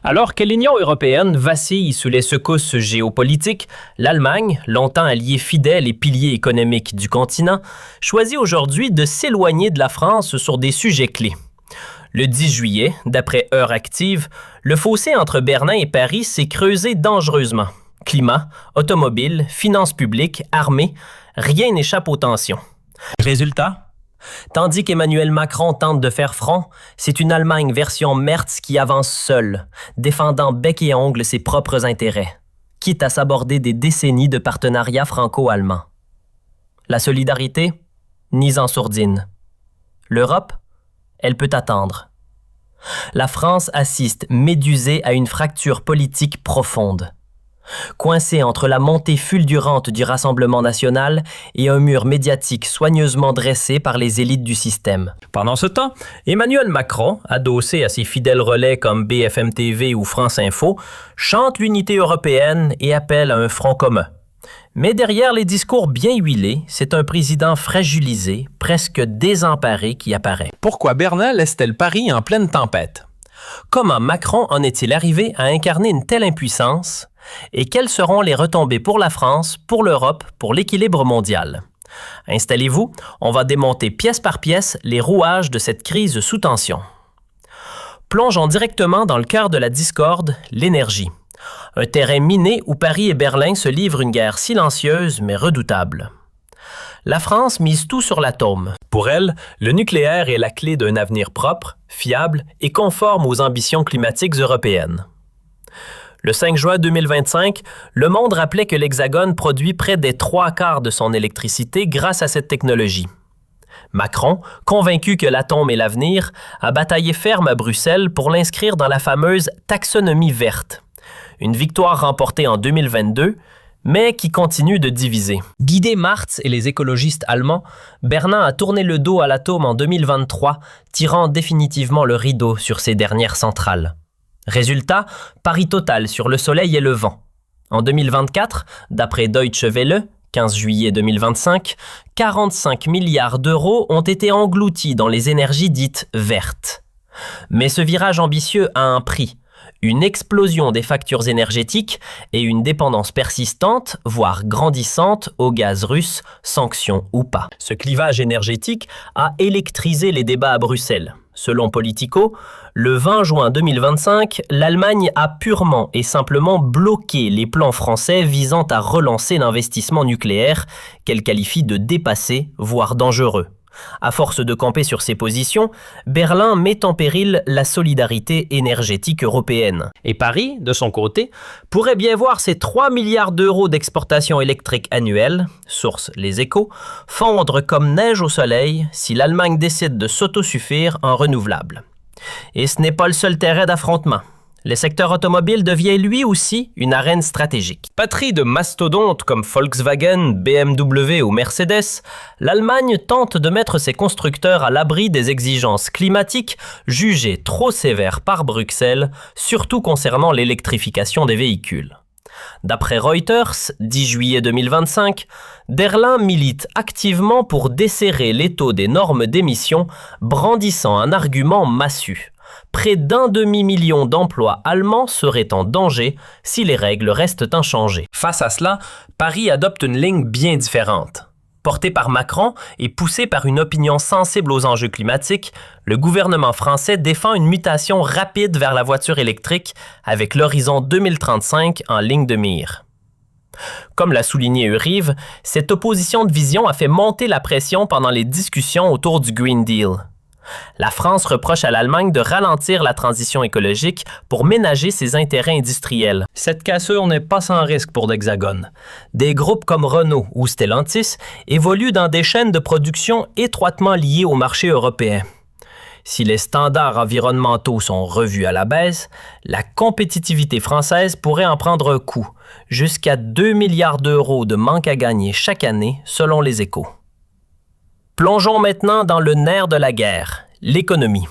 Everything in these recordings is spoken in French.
Alors que l'Union européenne vacille sous les secousses géopolitiques, l'Allemagne, longtemps alliée fidèle et pilier économique du continent, choisit aujourd'hui de s'éloigner de la France sur des sujets clés. Le 10 juillet, d'après Heure Active, le fossé entre Berlin et Paris s'est creusé dangereusement. Climat, automobile, finances publiques, armée, rien n'échappe aux tensions. Résultat? Tandis qu'Emmanuel Macron tente de faire front, c'est une Allemagne version Merz qui avance seule, défendant bec et ongle ses propres intérêts, quitte à s'aborder des décennies de partenariat franco-allemand. La solidarité? Mise en sourdine. L'Europe? Elle peut attendre. La France assiste médusée à une fracture politique profonde. Coincée entre la montée fulgurante du Rassemblement national et un mur médiatique soigneusement dressé par les élites du système. Pendant ce temps, Emmanuel Macron, adossé à ses fidèles relais comme BFM TV ou France Info, chante l'unité européenne et appelle à un front commun. Mais derrière les discours bien huilés, c'est un président fragilisé, presque désemparé qui apparaît. Pourquoi Berlin laisse-t-elle Paris en pleine tempête? Comment Macron en est-il arrivé à incarner une telle impuissance? Et quelles seront les retombées pour la France, pour l'Europe, pour l'équilibre mondial? Installez-vous, on va démonter pièce par pièce les rouages de cette crise sous tension. Plongeons directement dans le cœur de la discorde, l'énergie. Un terrain miné où Paris et Berlin se livrent une guerre silencieuse mais redoutable. La France mise tout sur l'atome. Pour elle, le nucléaire est la clé d'un avenir propre, fiable et conforme aux ambitions climatiques européennes. Le 5 juin 2025, Le Monde rappelait que l'Hexagone produit près des 3/4 de son électricité grâce à cette technologie. Macron, convaincu que l'atome est l'avenir, a bataillé ferme à Bruxelles pour l'inscrire dans la fameuse taxonomie verte. Une victoire remportée en 2022, mais qui continue de diviser. Guidé Marx et les écologistes allemands, Berlin a tourné le dos à l'atome en 2023, tirant définitivement le rideau sur ses dernières centrales. Résultat, pari total sur le soleil et le vent. En 2024, d'après Deutsche Welle, 15 juillet 2025, 45 milliards d'euros ont été engloutis dans les énergies dites vertes. Mais ce virage ambitieux a un prix. Une explosion des factures énergétiques et une dépendance persistante, voire grandissante, au gaz russe, sanctions ou pas. Ce clivage énergétique a électrisé les débats à Bruxelles. Selon Politico, le 20 juin 2025, l'Allemagne a purement et simplement bloqué les plans français visant à relancer l'investissement nucléaire, qu'elle qualifie de dépassé, voire dangereux. À force de camper sur ses positions, Berlin met en péril la solidarité énergétique européenne. Et Paris, de son côté, pourrait bien voir ses 3 milliards d'euros d'exportation électrique annuelle, source Les Échos, fondre comme neige au soleil si l'Allemagne décide de s'autosuffire en renouvelables. Et ce n'est pas le seul terrain d'affrontement. Le secteur automobile devient lui aussi une arène stratégique. Patrie de mastodontes comme Volkswagen, BMW ou Mercedes, l'Allemagne tente de mettre ses constructeurs à l'abri des exigences climatiques jugées trop sévères par Bruxelles, surtout concernant l'électrification des véhicules. D'après Reuters, 10 juillet 2025, Berlin milite activement pour desserrer l'étau des normes d'émissions, brandissant un argument massu. Près d'1 demi-million d'emplois allemands seraient en danger si les règles restent inchangées. Face à cela, Paris adopte une ligne bien différente. Porté par Macron et poussé par une opinion sensible aux enjeux climatiques, le gouvernement français défend une mutation rapide vers la voiture électrique avec l'horizon 2035 en ligne de mire. Comme l'a souligné Urive, cette opposition de vision a fait monter la pression pendant les discussions autour du Green Deal. La France reproche à l'Allemagne de ralentir la transition écologique pour ménager ses intérêts industriels. Cette cassure n'est pas sans risque pour l'Hexagone. Des groupes comme Renault ou Stellantis évoluent dans des chaînes de production étroitement liées au marché européen. Si les standards environnementaux sont revus à la baisse, la compétitivité française pourrait en prendre un coup, jusqu'à 2 milliards d'euros de manque à gagner chaque année, selon les Échos. Plongeons maintenant dans le nerf de la guerre, l'économie.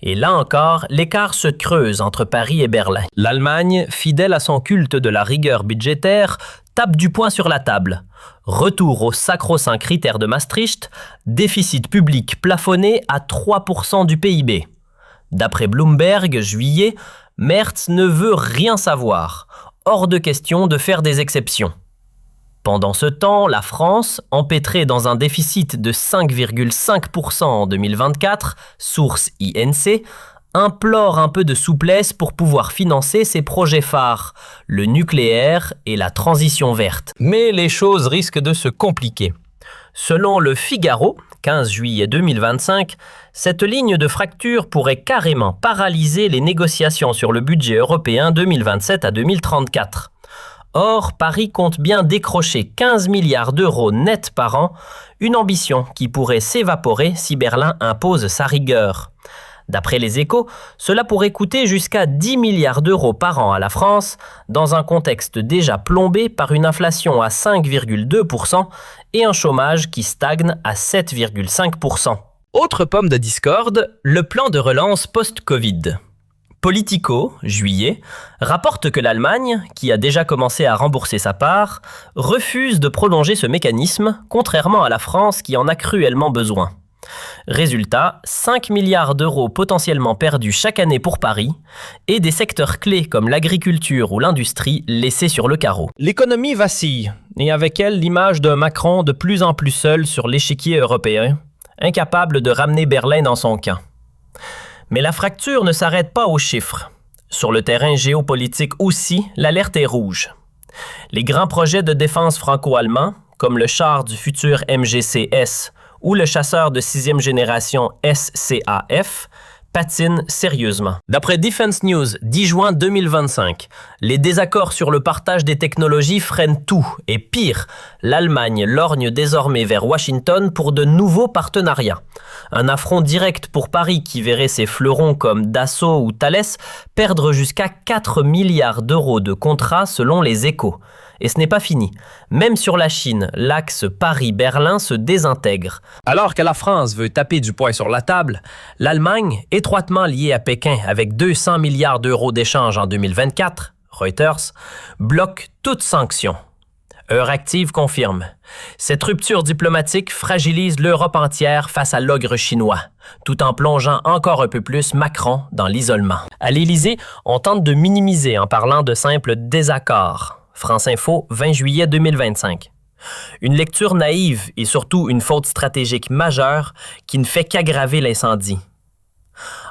Et là encore, l'écart se creuse entre Paris et Berlin. L'Allemagne, fidèle à son culte de la rigueur budgétaire, tape du poing sur la table. Retour au sacro-saint critère de Maastricht, déficit public plafonné à 3% du PIB. D'après Bloomberg, juillet, Merz ne veut rien savoir. Hors de question de faire des exceptions. Pendant ce temps, la France, empêtrée dans un déficit de 5,5% en 2024, source INC, implore un peu de souplesse pour pouvoir financer ses projets phares, le nucléaire et la transition verte. Mais les choses risquent de se compliquer. Selon le Figaro, 15 juillet 2025, cette ligne de fracture pourrait carrément paralyser les négociations sur le budget européen 2027 à 2034. Or, Paris compte bien décrocher 15 milliards d'euros nets par an, une ambition qui pourrait s'évaporer si Berlin impose sa rigueur. D'après les Échos, cela pourrait coûter jusqu'à 10 milliards d'euros par an à la France, dans un contexte déjà plombé par une inflation à 5,2% et un chômage qui stagne à 7,5%. Autre pomme de discorde, le plan de relance post-Covid. Politico, juillet, rapporte que l'Allemagne, qui a déjà commencé à rembourser sa part, refuse de prolonger ce mécanisme, contrairement à la France qui en a cruellement besoin. Résultat, 5 milliards d'euros potentiellement perdus chaque année pour Paris et des secteurs clés comme l'agriculture ou l'industrie laissés sur le carreau. L'économie vacille, et avec elle l'image d'un Macron de plus en plus seul sur l'échiquier européen, incapable de ramener Berlin dans son camp. Mais la fracture ne s'arrête pas aux chiffres. Sur le terrain géopolitique aussi, l'alerte est rouge. Les grands projets de défense franco-allemands, comme le char du futur MGC-S ou le chasseur de 6e génération SCAF, patinent sérieusement. D'après Defense News, 10 juin 2025, les désaccords sur le partage des technologies freinent tout. Et pire, l'Allemagne lorgne désormais vers Washington pour de nouveaux partenariats. Un affront direct pour Paris qui verrait ses fleurons comme Dassault ou Thales perdre jusqu'à 4 milliards d'euros de contrats selon les Échos. Et ce n'est pas fini. Même sur la Chine, l'axe Paris-Berlin se désintègre. Alors que la France veut taper du poing sur la table, l'Allemagne, étroitement liée à Pékin avec 200 milliards d'euros d'échanges en 2024, Reuters, bloque toute sanction. Euractiv confirme. Cette rupture diplomatique fragilise l'Europe entière face à l'ogre chinois, tout en plongeant encore un peu plus Macron dans l'isolement. À l'Élysée, on tente de minimiser en parlant de simples désaccords. France Info, 20 juillet 2025. Une lecture naïve et surtout une faute stratégique majeure qui ne fait qu'aggraver l'incendie.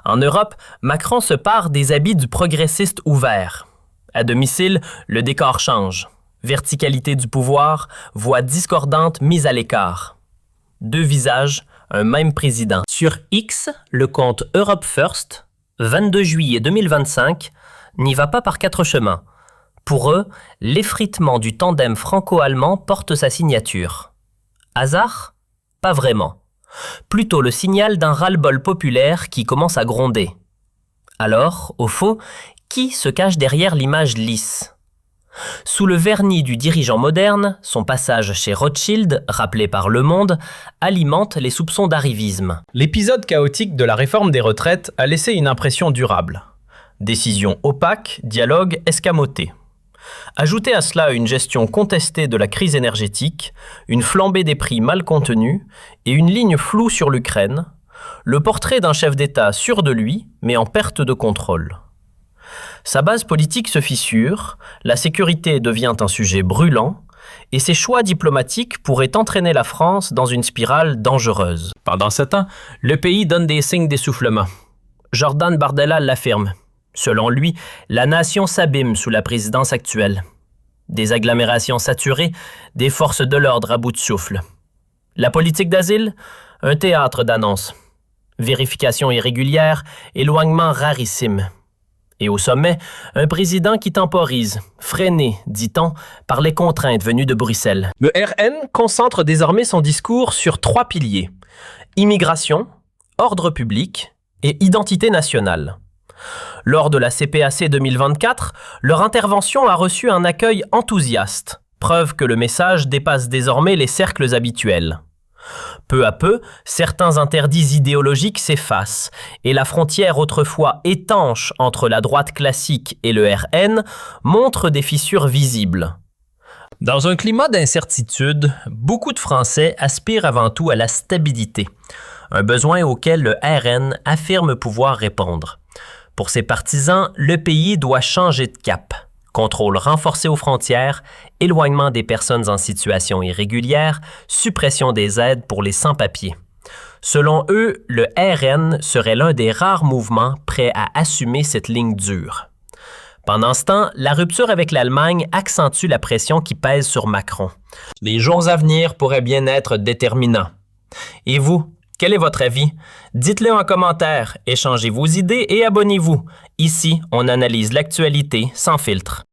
En Europe, Macron se pare des habits du progressiste ouvert. À domicile, le décor change. Verticalité du pouvoir, voix discordantes mises à l'écart. Deux visages, un même président. Sur X, le compte Europe First, 22 juillet 2025, n'y va pas par quatre chemins. Pour eux, l'effritement du tandem franco-allemand porte sa signature. Hasard? Pas vraiment. Plutôt le signal d'un ras-le-bol populaire qui commence à gronder. Alors, au fond, qui se cache derrière l'image lisse? Sous le vernis du dirigeant moderne, son passage chez Rothschild, rappelé par Le Monde, alimente les soupçons d'arrivisme. L'épisode chaotique de la réforme des retraites a laissé une impression durable. Décision opaque, dialogue escamoté. Ajoutez à cela une gestion contestée de la crise énergétique, une flambée des prix mal contenus et une ligne floue sur l'Ukraine, le portrait d'un chef d'État sûr de lui, mais en perte de contrôle. Sa base politique se fissure, la sécurité devient un sujet brûlant, et ses choix diplomatiques pourraient entraîner la France dans une spirale dangereuse. Pendant ce temps, le pays donne des signes d'essoufflement. Jordan Bardella l'affirme. Selon lui, la nation s'abîme sous la présidence actuelle. Des agglomérations saturées, des forces de l'ordre à bout de souffle. La politique d'asile, un théâtre d'annonces. Vérification irrégulière, éloignement rarissime. Et au sommet, un président qui temporise, freiné, dit-on, par les contraintes venues de Bruxelles. Le RN concentre désormais son discours sur 3 piliers. Immigration, ordre public et identité nationale. Lors de la CPAC 2024, leur intervention a reçu un accueil enthousiaste, preuve que le message dépasse désormais les cercles habituels. Peu à peu, certains interdits idéologiques s'effacent et la frontière autrefois étanche entre la droite classique et le RN montre des fissures visibles. Dans un climat d'incertitude, beaucoup de Français aspirent avant tout à la stabilité, un besoin auquel le RN affirme pouvoir répondre. Pour ses partisans, le pays doit changer de cap. Contrôle renforcé aux frontières, éloignement des personnes en situation irrégulière, suppression des aides pour les sans-papiers. Selon eux, le RN serait l'un des rares mouvements prêts à assumer cette ligne dure. Pendant ce temps, la rupture avec l'Allemagne accentue la pression qui pèse sur Macron. Les jours à venir pourraient bien être déterminants. Et vous, quel est votre avis? Dites-le en commentaire, échangez vos idées et abonnez-vous. Ici, on analyse l'actualité sans filtre.